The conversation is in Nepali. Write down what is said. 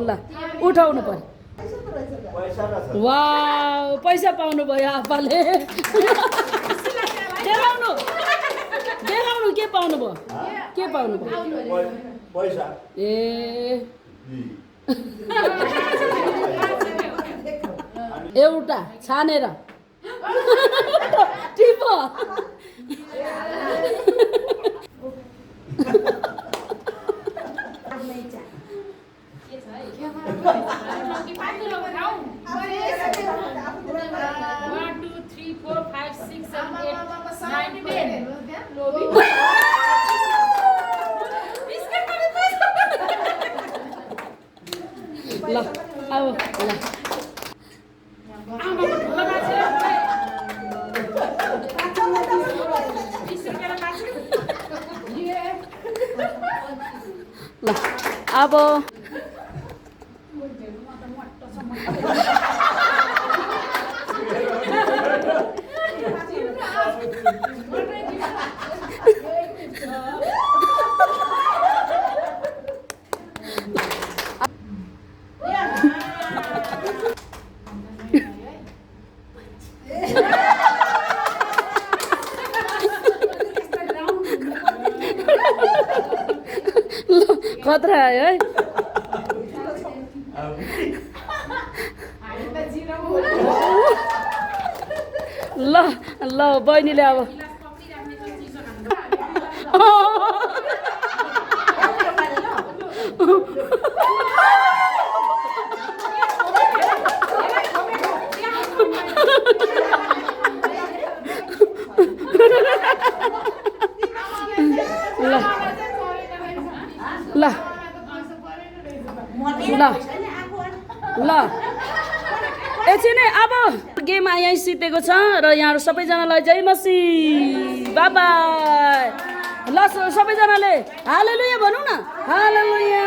ल उठाउनु पर्यो वाउ पैसा पाउनु भयो आपाले देखाउनु देखाउनु के पाउनु भयो के पाउनु भयो पैसा ए एउटा छानेर टिपो ल अब ल ल अब खतरा आयो है ल ल बहिनीले अब ल ल ल एकछिन है अब गेम यहीँ सितेको छ र यहाँहरू सबैजनालाई जय मसी बाई बाई ल सबैजनाले हालेलुया भनौँ न हालेलुया